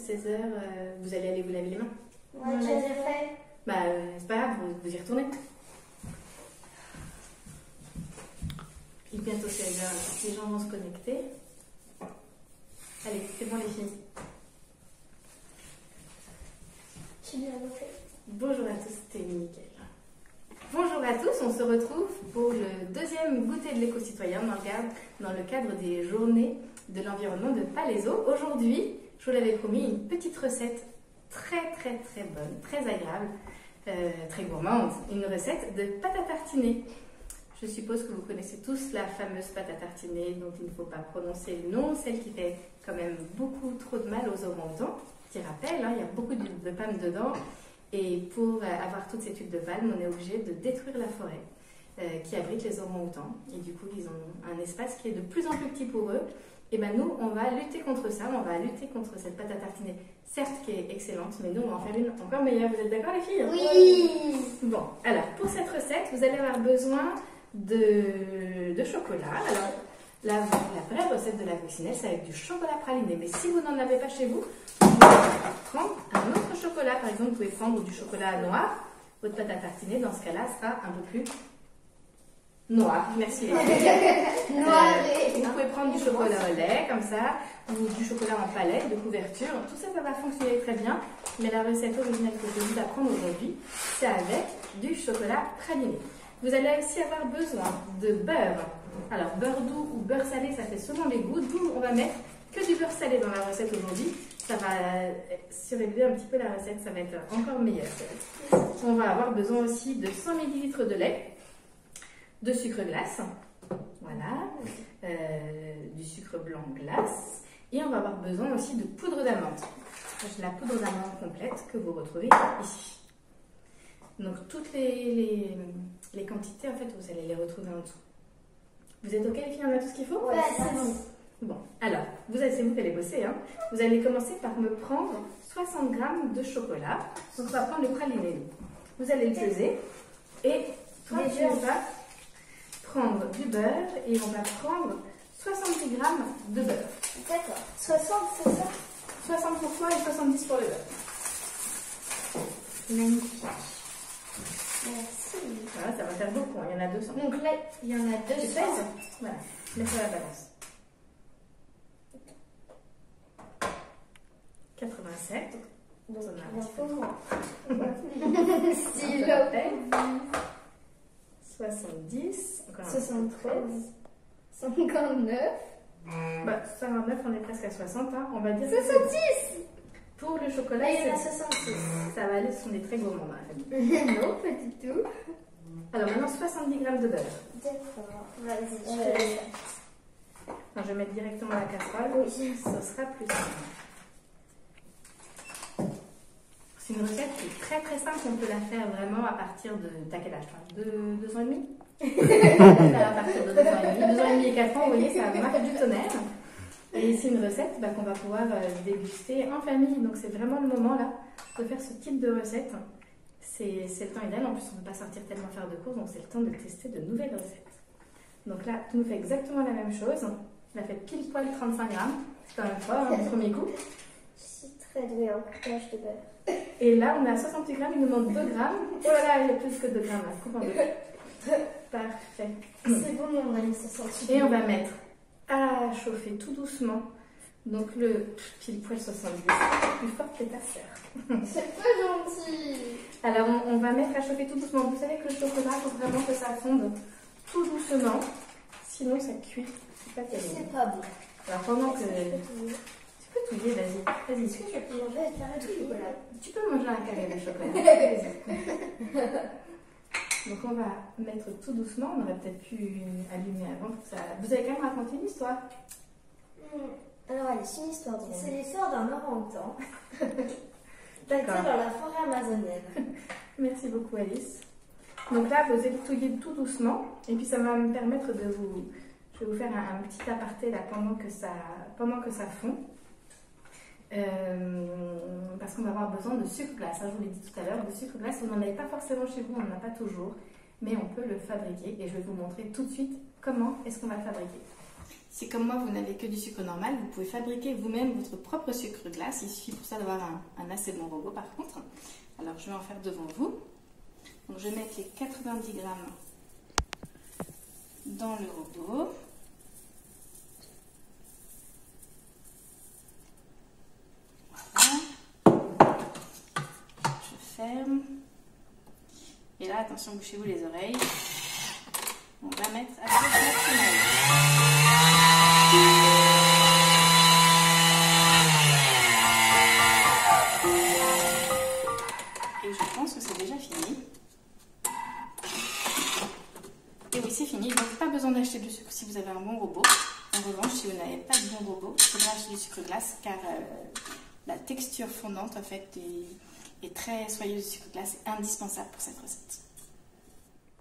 16 h, vous allez aller vous laver les mains? Ouais, j'ai déjà fait. Bah, c'est pas grave, vous y retournez. Puis bientôt 16 h, les gens vont se connecter. Allez, c'est bon les filles. J'ai bien fait. Bonjour à tous, c'était nickel. Bonjour à tous, on se retrouve pour le deuxième goûter de l'éco-citoyen dans le cadre des journées de l'environnement de Palaiseau. Aujourd'hui, je vous l'avais promis, une petite recette très bonne, très agréable, très gourmande, une recette de pâte à tartiner. Je suppose que vous connaissez tous la fameuse pâte à tartiner dont il ne faut pas prononcer le nom, celle qui fait quand même beaucoup trop de mal aux orang-outans. Petit rappel, hein, il y a beaucoup d'huile de palme dedans et pour avoir toute cette huile de palme, on est obligé de détruire la forêt qui abrite les orang-outans. Et du coup, ils ont un espace qui est de plus en plus petit pour eux. Et bien nous, on va lutter contre ça, on va lutter contre cette pâte à tartiner, certes qui est excellente, mais nous, on va en faire une encore meilleure. Vous êtes d'accord les filles? Oui. Bon, alors, pour cette recette, vous allez avoir besoin de chocolat. Alors, la vraie recette de la coccinelle, c'est avec du chocolat praliné. Mais si vous n'en avez pas chez vous, vous pouvez prendre un autre chocolat. Par exemple, vous pouvez prendre du chocolat noir. Votre pâte à tartiner, dans ce cas-là, sera un peu plus noir. Merci. Noir vous pouvez prendre du chocolat au lait, comme ça, ou du chocolat en palette, de couverture. Tout ça, ça va fonctionner très bien. Mais la recette originale que je vais vous apprendre aujourd'hui, c'est avec du chocolat praliné. Vous allez aussi avoir besoin de beurre. Alors, beurre doux ou beurre salé, ça fait selon les goûts. D'où on va mettre que du beurre salé dans la recette aujourd'hui. Ça va surélever un petit peu la recette, ça va être encore meilleur. On va avoir besoin aussi de 100 ml de lait, de sucre glace, voilà, du sucre blanc glace. Et on va avoir besoin aussi de poudre d'amande. La poudre d'amande complète que vous retrouvez ici. Donc toutes les quantités, en fait, vous allez les retrouver en dessous. Vous êtes OK les filles, on a tout ce qu'il faut? Ouais, c'est bon. Bon, alors, c'est vous qui allez bosser, hein. Vous allez commencer par me prendre 60 g de chocolat. Donc on va prendre le praliné. Vous allez le peser et toi tu vas prendre du beurre et on va prendre 70 g de beurre. D'accord. 60, c'est ça? 60 pour toi et 70 pour le beurre. Magnifique. Merci. Voilà, ça va faire beaucoup, il y en a 200. Donc là, il y en a 200. Voilà, mets sur la balance. 87. Donc, on a un il en petit faut peu moins. Stylo. 70. Encore un 73. 59. Bah, 59, on est presque à 60. Hein. On va dire 70. Pour le chocolat, il y en a 66. Ça va aller, ce sont des très gourmands dans la famille. Non, pas du tout. Alors maintenant, 70 g de beurre. D'accord. Vas-y, je te laisse. Alors, je vais mettre directement la casserole. Oui. Ce sera plus simple. C'est une recette qui est très simple. On peut la faire vraiment à partir de... T'as quel âge, toi? 2 ans et demi? À partir de 2 ans et demi. 2 ans et demi et 4 ans, vous voyez, ça marche du tonnerre. Et c'est une recette qu'on va pouvoir déguster en famille. Donc c'est vraiment le moment là de faire ce type de recette. C'est le temps idéal. En plus, on ne peut pas sortir tellement faire de courses, donc c'est le temps de tester de nouvelles recettes. Donc là, tu nous fais exactement la même chose. On a fait pile poil 35 g. C'est quand même fort, hein, le premier coup. Je suis très douée en coupage de beurre. Et là, on a 68 g, il nous manque 2 g. Oh là là, il y a plus que 2 g là. Coupe en deux. Parfait. C'est bon, on a mis 68. Et on va mettre à chauffer tout doucement. Donc le pile poil 70, plus fort que ta sœur. C'est pas gentil. Alors on va mettre à chauffer tout doucement. Vous savez que le chocolat, il faut vraiment que ça fonde tout doucement. Sinon ça cuit. C'est pas terrible. C'est pas bon. Alors pendant que... Tu peux touiller, vas-y. Vas-y. Est-ce que je peux manger un carré de chocolat? Tu peux manger un carré de chocolat. Donc on va mettre tout doucement. On aurait peut-être pu allumer avant pour que ça... Vous avez quand même raconté une histoire. Alors allez, c'est une histoire drôle. C'est l'histoire d'un orang-outan. D'accord. Dans la forêt amazonienne. Merci beaucoup Alice. Donc là, vous allez touiller tout doucement. Et puis ça va me permettre de vous... Je vais vous faire un petit aparté là pendant que ça fond. Parce qu'on va avoir besoin de sucre glace. Je vous l'ai dit tout à l'heure, le sucre glace, vous n'en avez pas forcément chez vous, on n'en a pas toujours. Mais on peut le fabriquer. Et je vais vous montrer tout de suite comment est-ce qu'on va le fabriquer. Si comme moi, vous n'avez que du sucre normal, vous pouvez fabriquer vous-même votre propre sucre glace. Il suffit pour ça d'avoir un assez bon robot par contre. Alors, je vais en faire devant vous. Donc, je vais mettre les 90 grammes dans le robot. Voilà. Je ferme. Et là, attention, bouchez-vous les oreilles. On va mettre à dose maximale. Et je pense que c'est déjà fini. Et oui, c'est fini. Donc, pas besoin d'acheter de sucre si vous avez un bon robot. En revanche, si vous n'avez pas de bon robot, il faudra acheter du sucre glace car la texture fondante en fait est très soyeuse du sucre glace, est indispensable pour cette recette.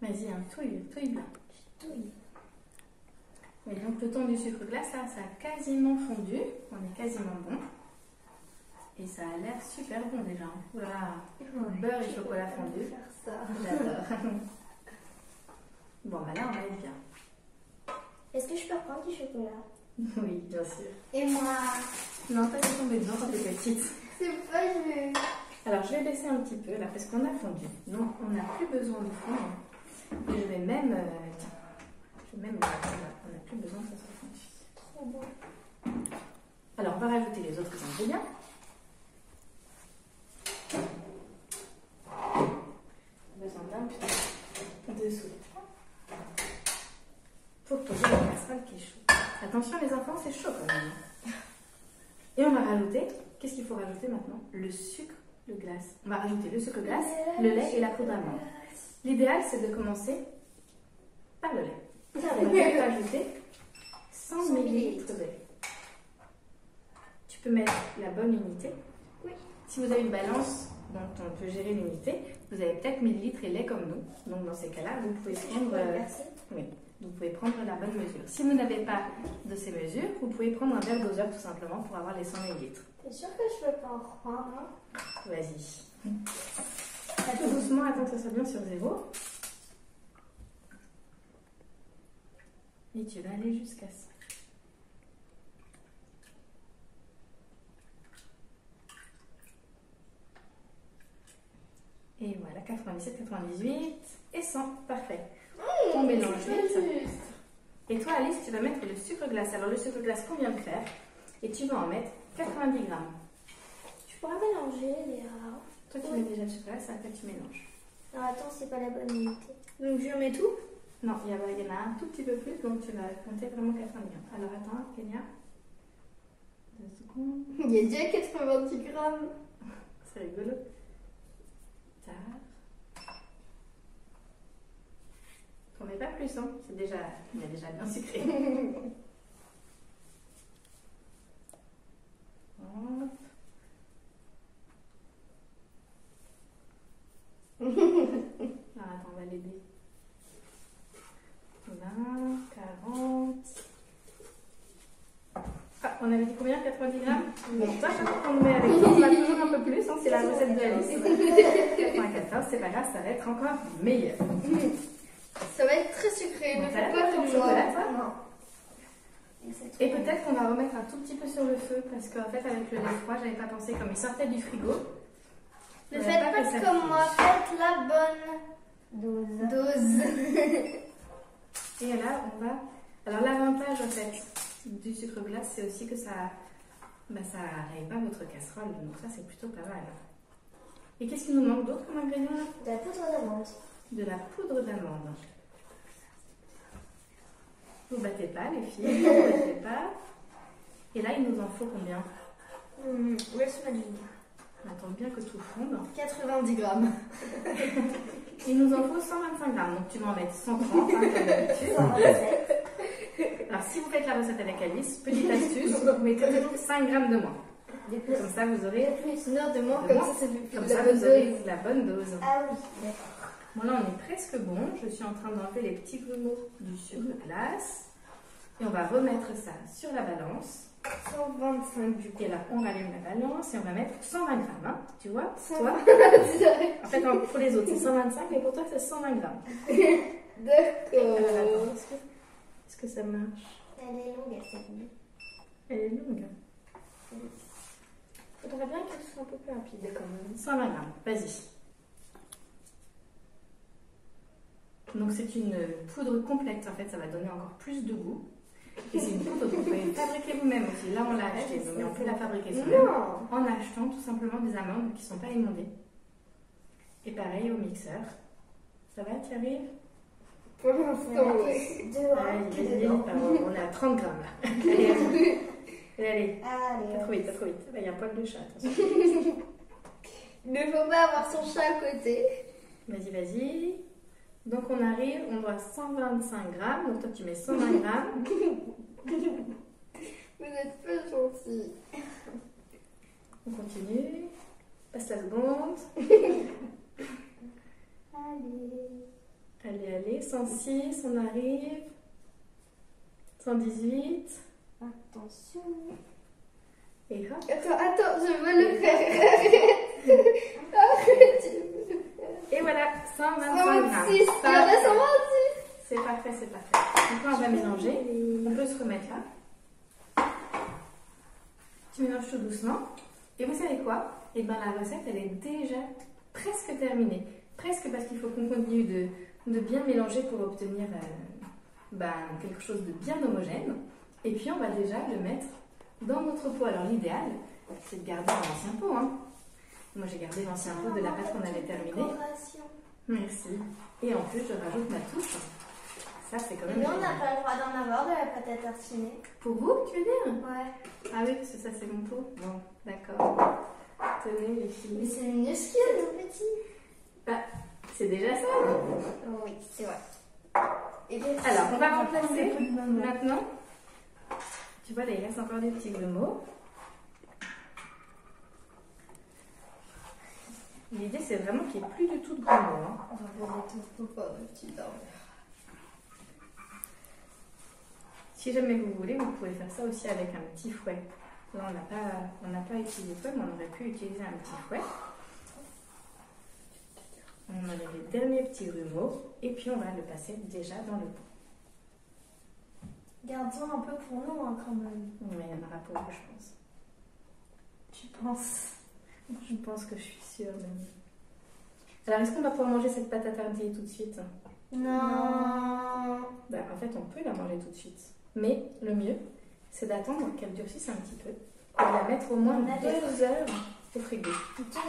Vas-y, hein, touille bien. Touille. Et donc le ton du sucre glace, là, ça a quasiment fondu. On est quasiment bon. Et ça a l'air super bon déjà. Oula, beurre et chocolat fondu. J'adore. Bon, bah là, on va être bien. Est-ce que je peux reprendre du chocolat? Oui, bien sûr. Et moi? Non, pas de tomber dedans quand t'es petite. C'est pas juste. Alors, je vais baisser un petit peu là parce qu'on a fondu. Donc, on n'a plus besoin de fondre. Et je vais même. On n'a plus besoin que ça soit fondu. Trop bon. Alors, on va rajouter les autres ingrédients. Besoin d'un petit dessous. Pour poser la casserole qui est chaude. Attention les enfants, c'est chaud quand même. Et on va rajouter, qu'est-ce qu'il faut rajouter maintenant? Le sucre de glace. On va rajouter le sucre glace, le lait et la poudre d'amande. L'idéal c'est de commencer par le lait. On va rajouter 100 ml de lait. Tu peux mettre la bonne unité. Oui. Si vous avez une balance dont on peut gérer l'unité, vous avez peut-être millilitres et lait comme nous. Donc dans ces cas-là, vous pouvez prendre... oui. Vous pouvez prendre la bonne mesure. Si vous n'avez pas de ces mesures, vous pouvez prendre un verre doseur tout simplement pour avoir les 100 ml. T'es sûr que je peux pas en reprendre, hein? Vas-y. Tout doucement, attends que ça soit bien sur 0. Et tu vas aller jusqu'à ça. Et voilà, 97, 98 et 100. Parfait. On mélange vite. Et toi, Alice, tu vas mettre le sucre glace. Alors, le sucre glace qu'on vient de faire. Et tu vas en mettre 90 grammes. Tu pourras mélanger, Léa. Toi, tu mets déjà le sucre glace, après tu mélanges. Alors, attends, c'est pas la bonne unité. Donc, je mets tout? Non, il y en a un tout petit peu plus, donc tu vas compter vraiment 90 grammes. Alors, attends, Kenya. 2 secondes. Il y a déjà 90 grammes. C'est rigolo. Tac. On met pas plus, hein. Il est déjà bien sucré. Hop. Alors attends, on va l'aider. 20, 40. Ah, on avait dit combien? 90 grammes? Bon, toi, chaque fois qu'on le met avec toi, on va toujours un peu plus, hein, c'est la recette de Alice. 94, c'est pas grave, ça va être encore meilleur. Ça va être très sucré, ne fais pas comme chocolat, ça. Non. Et peut-être qu'on va remettre un tout petit peu sur le feu, parce qu'en fait, avec le lait froid, j'avais pas pensé, comme il sortait du frigo. Ne faites pas comme moi, faites la bonne dose. Et là, on va... Alors, l'avantage, en fait, du sucre glace, c'est aussi que ça n'arrive pas votre casserole, donc ça, c'est plutôt pas mal. Et qu'est-ce qu'il nous manque d'autre comme ingrédient là? De la poudre d'amande. De la poudre d'amande. Vous battez pas, les filles, vous battez pas. Et là, il nous en faut combien? Laisse-moi deviner. On attend bien que tout fonde. 90 grammes. Il nous en faut 125 grammes, donc tu vas en mettre 130, hein, comme d'habitude. 127. Alors, si vous faites la recette avec Alice, petite astuce, vous mettez toujours 5 grammes de moins. Comme ça, vous aurez... Une heure de moins, comme ça, c'est plus comme ça, vous aurez la bonne dose. Ah oui, d'accord. Bon, là, on est presque bon. Je suis en train d'enlever les petits grumeaux du sucre glace. Et on va remettre ça sur la balance. 125 du coup. Et là, on rallume la balance et on va mettre 120 grammes. Hein, tu vois? Toi, en fait, pour les autres, c'est 125, mais pour toi, c'est 120 grammes. D'accord. Est-ce que ça marche? Elle est longue. terminer. Elle est longue. Faudrait bien qu'elle soit un peu plus rapide quand même. 120 grammes, vas-y. Donc c'est une poudre complète, en fait, ça va donner encore plus de goût. Et c'est une poudre que vous pouvez fabriquer vous-même aussi. Là, on l'a acheté, mais on peut la fabriquer soi-même en achetant tout simplement des amandes qui ne sont pas émondées. Et pareil au mixeur. Ça va, tu arrives? Pour l'instant, oui. Allez, on est à 30 grammes là. Allez, allez. Allez. Pas trop vite, pas trop vite. Il y a un poil de chat, attention. Il ne faut pas avoir son chat à côté. Vas-y, vas-y. Donc on arrive, on doit 125 grammes. Donc toi tu mets 120 grammes. Vous êtes peu gentils. On continue. Passe la seconde. Allez, allez. 106, on arrive. 118. Attention. Et hop. Attends, je veux le faire. Arrête. Et voilà, 125 grammes. 126, il y en a 126. C'est parfait, c'est parfait. Donc là, on va mélanger. On peut se remettre là. Tu mélanges tout doucement. Et vous savez quoi? Et bien la recette, elle est déjà presque terminée. Presque parce qu'il faut qu'on continue de bien mélanger pour obtenir quelque chose de bien homogène. Et puis, on va déjà le mettre dans notre pot. Alors, l'idéal, c'est de garder l'ancien pot. Hein. Moi, j'ai gardé l'ancien pot de la pâte qu'on avait terminée. Merci. Et en plus, je rajoute ma touche. Ça, c'est quand même... Mais on n'a pas le droit d'en avoir de la pâte à tartiner. Pour vous, tu veux dire? Ouais. Ah oui, parce que ça, c'est mon pot. Bon, d'accord. Tenez, les filles. Mais c'est minuscule, tout petit. Bah, c'est déjà ça. Oui, c'est vrai. Alors, on va remplacer maintenant. Tu vois, là, il reste encore des petits grumeaux. L'idée, c'est vraiment qu'il n'y ait plus du tout de grumeaux. Hein. On va poser tout pour le petit dormeur. Si jamais vous voulez, vous pouvez faire ça aussi avec un petit fouet. Là, on n'a pas utilisé de fouet, mais on aurait pu utiliser un petit fouet. On enlève les derniers petits grumeaux et puis on va le passer déjà dans le pot. Gardons un peu pour nous hein, quand même. Oui, il y en aura pour vous, je pense. Tu penses? Je pense que je suis sûre même. Alors, est-ce qu'on va pouvoir manger cette pâte à tartiner tout de suite? Non. Ben, en fait, on peut la manger tout de suite. Mais le mieux, c'est d'attendre qu'elle durcisse un petit peu et de la mettre au moins 2 heures au frigo. 2 heures?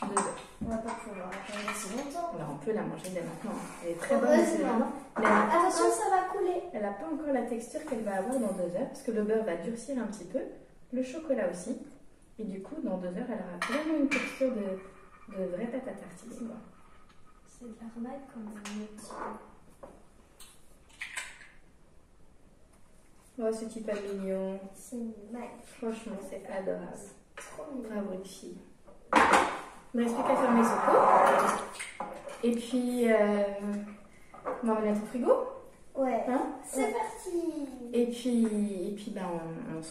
2 heures. On va pas pouvoir attendre aussi longtemps. Alors, on peut la manger dès maintenant. Elle est très bonne aussi maintenant. Mais attention, ça va couler. Elle n'a pas encore la texture qu'elle va avoir dans 2 heures parce que le beurre va durcir un petit peu, le chocolat aussi. Et du coup, dans 2 heures, elle aura vraiment une texture de vraie pâte à tartiner. C'est de l'arnaque quand même. Oh, ce petit pas mignon. C'est magnifique. Franchement, c'est adorable. Trop mignon. Bravo les filles. Il ne reste plus qu'à fermer ce pot. Et puis, on va mettre au frigo. Ouais. Hein? C'est parti. Et puis ben, on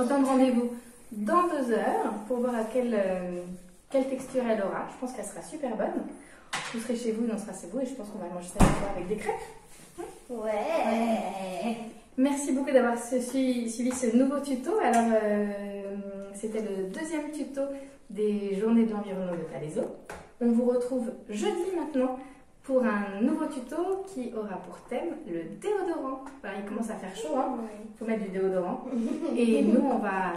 se donne rendez-vous dans 2 heures pour voir à quelle texture elle aura. Je pense qu'elle sera super bonne. Vous serez chez vous, on sera chez vous et je pense qu'on va manger ça avec des crêpes. Ouais. Merci beaucoup d'avoir suivi ce nouveau tuto. Alors, c'était le 2e tuto des journées de l'environnement de Palaiso. On vous retrouve jeudi maintenant pour un nouveau tuto qui aura pour thème le déodorant. Voilà, il commence à faire chaud, hein. Il faut mettre du déodorant. Et nous, on va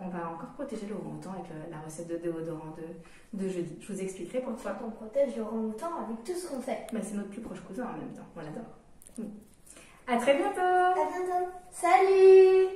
encore protéger le orang-outan avec la recette de déodorant de jeudi. Je vous expliquerai pourquoi. On protège le orang-outan avec tout ce qu'on fait. Bah, c'est notre plus proche cousin en même temps, on l'adore. À très bientôt. À bientôt. Salut.